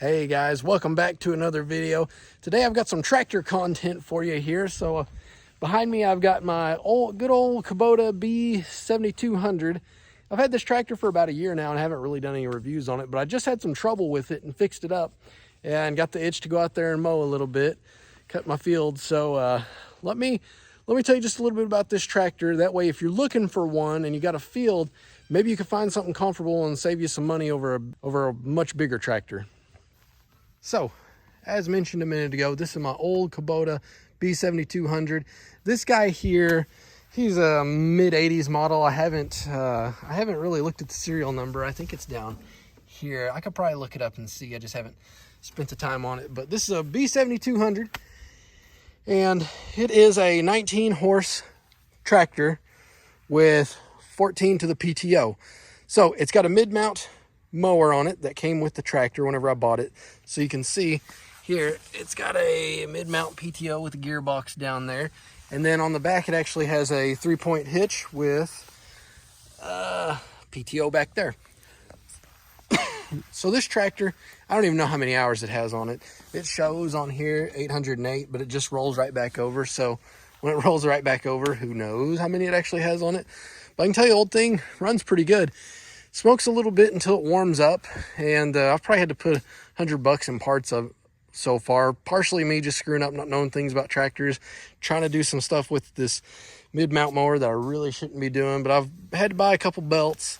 Hey guys, welcome back to another video. Today I've got some tractor content for you here. So behind me I've got my good old Kubota B7200. I've had this tractor for about a year now and I haven't really done any reviews on it, but I just had some trouble with it and fixed it up and got the itch to go out there and mow a little bit, cut my field. So let me tell you just a little bit about this tractor. That way if you're looking for one and you got a field, maybe you can find something comfortable and save you some money over a much bigger tractor. So, as mentioned a minute ago, this is my old Kubota B7200. This guy here, he's a mid-80s model. I haven't really looked at the serial number. I think it's down here. I could probably look it up and see. I just haven't spent the time on it. But this is a B7200, and it is a 19-horse tractor with 14 to the PTO. So, it's got a mid-mount mower on it that came with the tractor whenever I bought it. So you can see here, it's got a mid-mount PTO with a gearbox down there. And then on the back, it actually has a 3-point hitch with PTO back there. So this tractor, I don't even know how many hours it has on it. It shows on here 808, but it just rolls right back over. So when it rolls right back over, who knows how many it actually has on it. But I can tell you, old thing runs pretty good. Smokes a little bit until it warms up, and I've probably had to put $100 in parts of so far. Partially me just screwing up, not knowing things about tractors, trying to do some stuff with this mid-mount mower that I really shouldn't be doing, but I've had to buy a couple belts.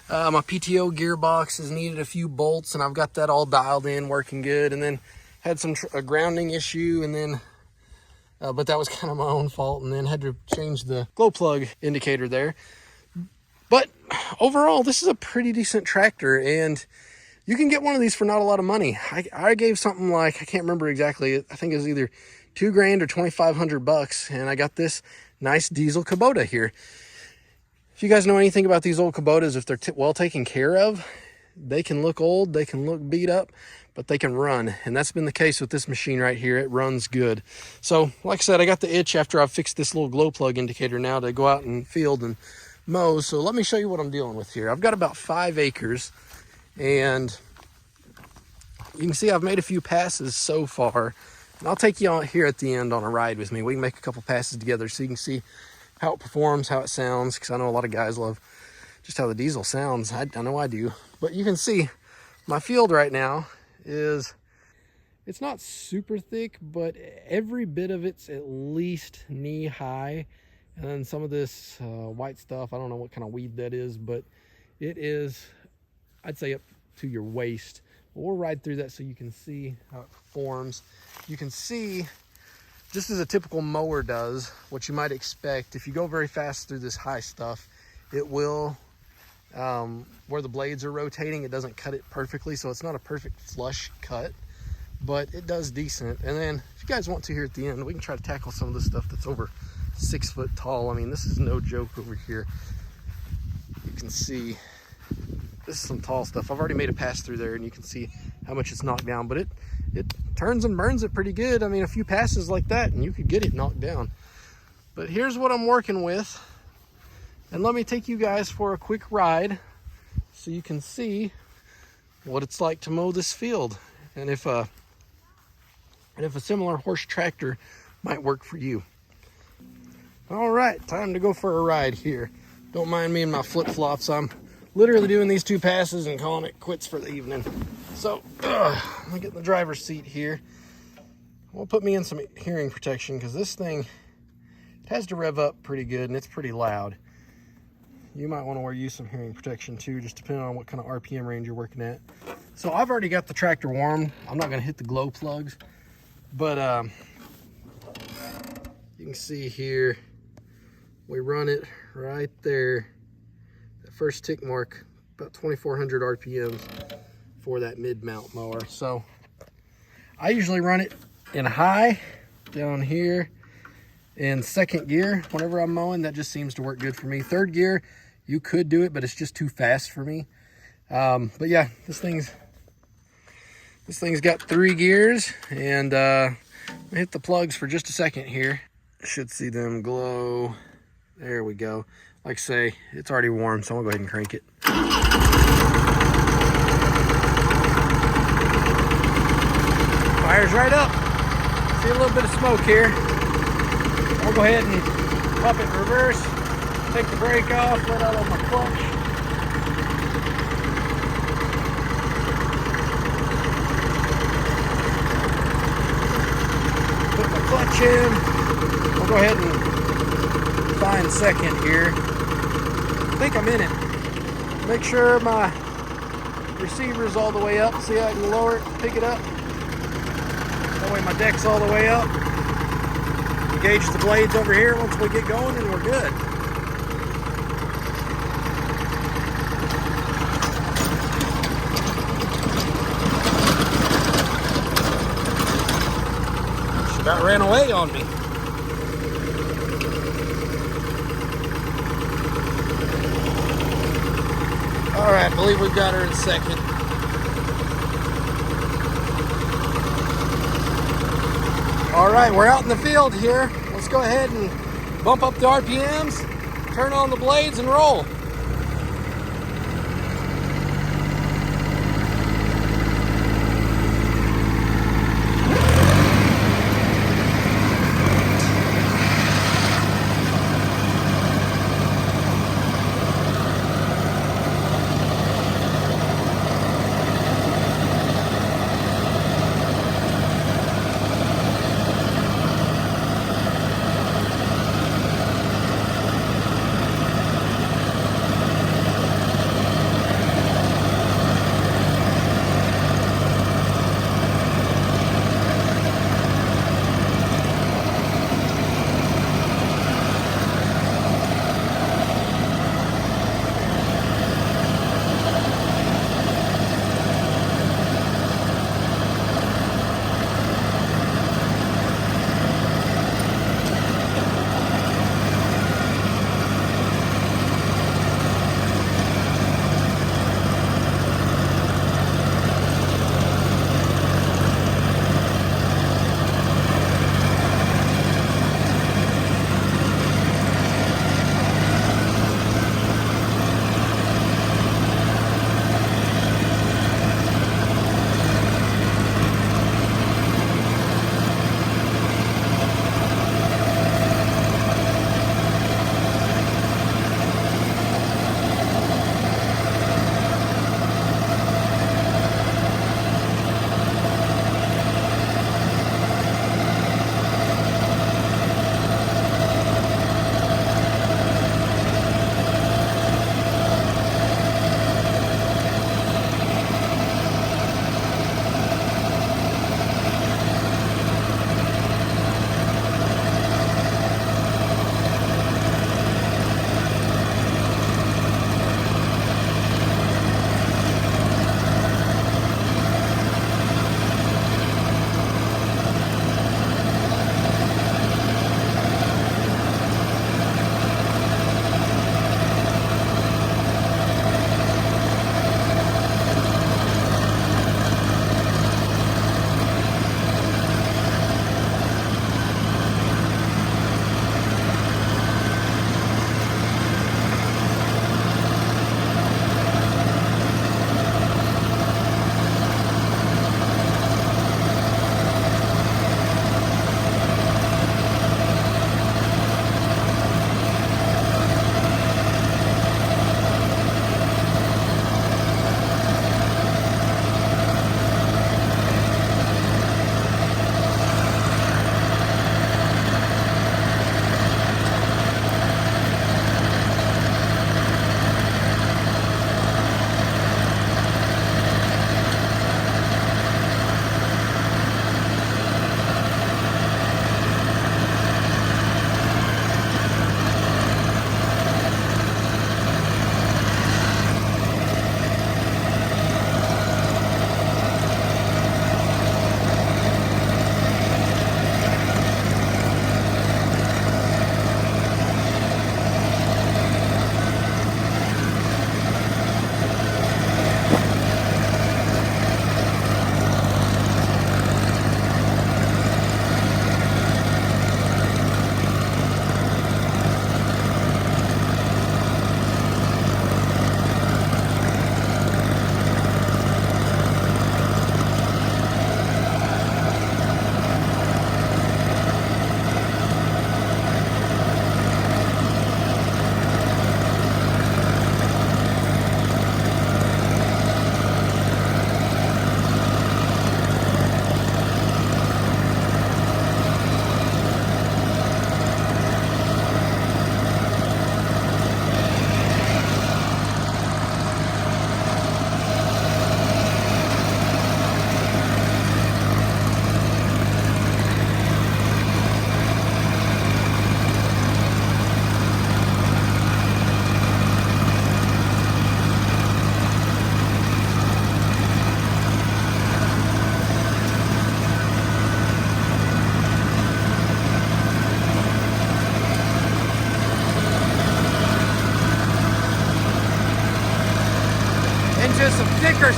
My PTO gearbox has needed a few bolts, and I've got that all dialed in, working good, and then had a grounding issue, and then but that was kind of my own fault, and then had to change the glow plug indicator there. But overall, this is a pretty decent tractor, and you can get one of these for not a lot of money. I gave something like, I can't remember exactly, I think it was either $2,000 or $2,500, and I got this nice diesel Kubota here. If you guys know anything about these old Kubotas, if they're well taken care of, they can look old, they can look beat up, but they can run, and that's been the case with this machine right here. It runs good. So, like I said, I got the itch after I've fixed this little glow plug indicator now to go out in the field and mow. So let me show you what I'm dealing with here. I've got about 5 acres, and you can see I've made a few passes so far, and I'll take you on here at the end on a ride with me. We can make a couple passes together so you can see how it performs, how it sounds, because I know a lot of guys love just how the diesel sounds. I know I do. But you can see my field right now is, it's not super thick, but every bit of it's at least knee high. And then some of this white stuff, I don't know what kind of weed that is, but it is, I'd say, up to your waist. But we'll ride through that so you can see how it performs. You can see, just as a typical mower does, what you might expect. If you go very fast through this high stuff, it will, where the blades are rotating, it doesn't cut it perfectly, so it's not a perfect flush cut, but it does decent. And then, if you guys want to here at the end, we can try to tackle some of this stuff that's over 6 foot tall. I mean, this is no joke over here. You can see this is some tall stuff. I've already made a pass through there, and you can see how much it's knocked down, but it turns and burns it pretty good. I mean, a few passes like that and you could get it knocked down. But here's what I'm working with, and let me take you guys for a quick ride so you can see what it's like to mow this field, and if a similar horse tractor might work for you. All right, time to go for a ride here. Don't mind me and my flip-flops. I'm literally doing these 2 passes and calling it quits for the evening. So, let me get in the driver's seat here. We'll put me in some hearing protection, because this thing, it has to rev up pretty good, and it's pretty loud. You might want to use some hearing protection too, just depending on what kind of RPM range you're working at. So I've already got the tractor warmed. I'm not going to hit the glow plugs, but you can see here, we run it right there, that first tick mark, about 2,400 RPMs for that mid-mount mower. So I usually run it in high down here in 2nd gear whenever I'm mowing. That just seems to work good for me. 3rd gear, you could do it, but it's just too fast for me. But yeah, this thing's got 3 gears, and hit the plugs for just a second here. Should see them glow. There we go. Like I say, it's already warm, so I'm gonna go ahead and crank it. Fires right up. See a little bit of smoke here. I'll go ahead and pop it in reverse. Take the brake off, let out on my clutch. Put my clutch in. I'll go ahead and find second here. I think I'm in it. Make sure my receiver's all the way up. See how I can lower it, pick it up. That way my deck's all the way up. Engage the blades over here once we get going and we're good. She about ran away on me. All right, I believe we've got her in second. All right, we're out in the field here. Let's go ahead and bump up the RPMs, turn on the blades, and roll.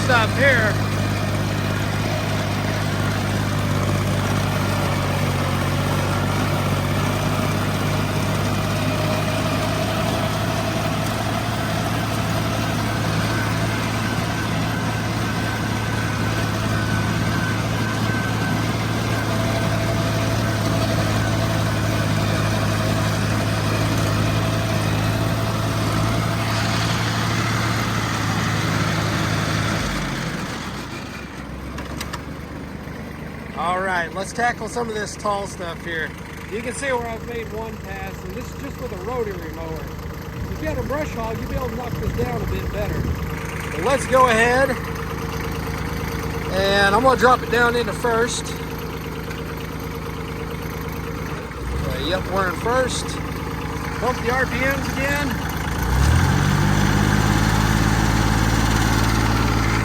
stuff here. All right, let's tackle some of this tall stuff here. You can see where I've made one pass, and this is just with a rotary mower. If you had a brush hog, you'd be able to knock this down a bit better. So let's go ahead, and I'm gonna drop it down into first. Okay, yep, we're in first. Bump the RPMs again.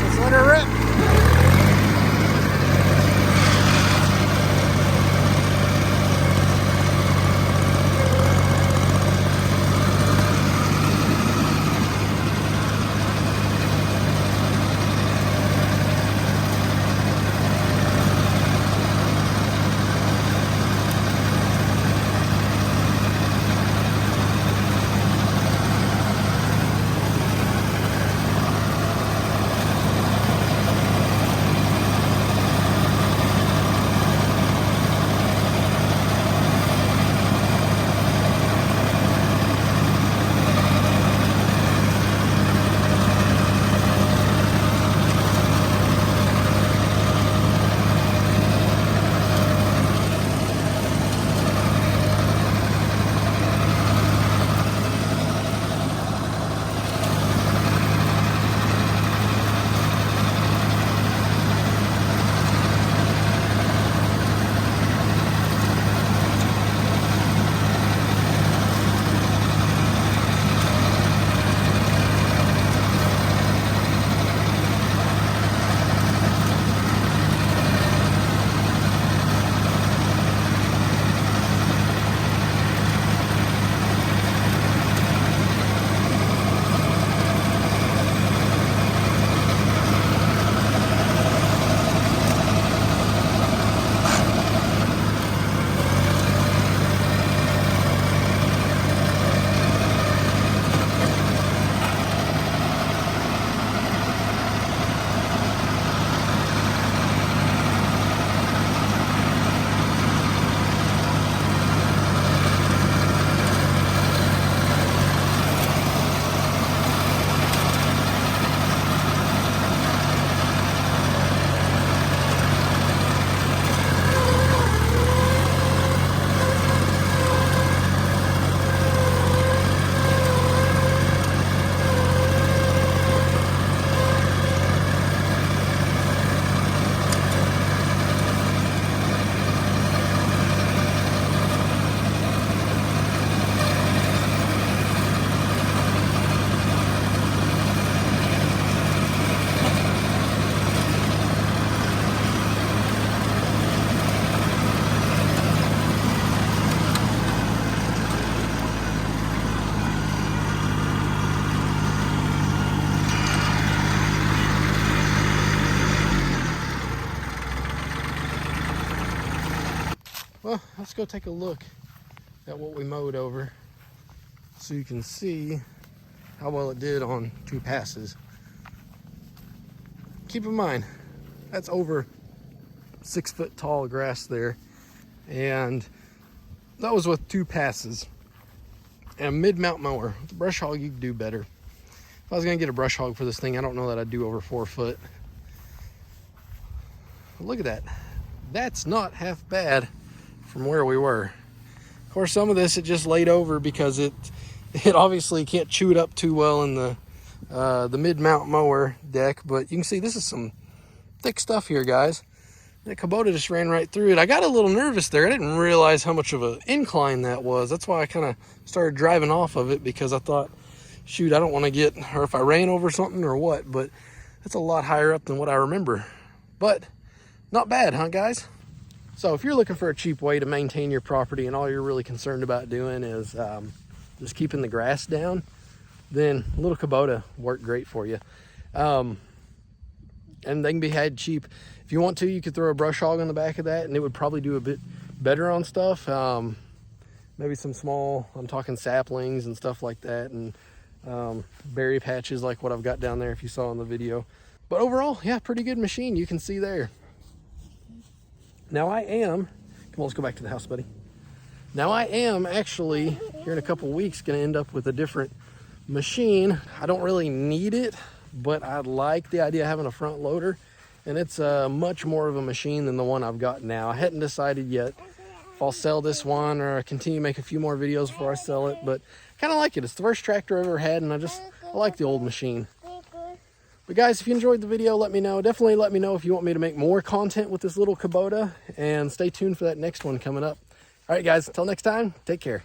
Let's let her rip. Well, let's go take a look at what we mowed over so you can see how well it did on 2 passes. Keep in mind, that's over 6 foot tall grass there, and that was with 2 passes. And a mid-mount mower, with a brush hog, you could do better. If I was gonna get a brush hog for this thing, I don't know that I'd do over 4 foot. But look at that. That's not half bad from where we were. Of course, some of this it just laid over because it obviously can't chew it up too well in the mid-mount mower deck. But you can see this is some thick stuff here, guys. The Kubota just ran right through it. I got a little nervous there. I didn't realize how much of an incline that was. That's why I kind of started driving off of it, because I thought, shoot, I don't want to get, or if I ran over something or what. But it's a lot higher up than what I remember. But not bad, huh, guys? So if you're looking for a cheap way to maintain your property and all you're really concerned about doing is just keeping the grass down, then little Kubota worked great for you. and they can be had cheap. If you want to, you could throw a brush hog on the back of that and it would probably do a bit better on stuff. Maybe some small, I'm talking saplings and stuff like that, and berry patches like what I've got down there if you saw in the video. But overall, yeah, pretty good machine, you can see there. Now I am, come on, let's go back to the house, buddy. Now I am actually, here in a couple weeks, gonna end up with a different machine. I don't really need it, but I like the idea of having a front loader, and it's much more of a machine than the one I've got now. I hadn't decided yet if I'll sell this one or continue to make a few more videos before I sell it, but I kind of like it. It's the first tractor I've ever had, and I like the old machine. But guys, if you enjoyed the video, let me know. Definitely let me know if you want me to make more content with this little Kubota, and stay tuned for that next one coming up. All right, guys, until next time, take care.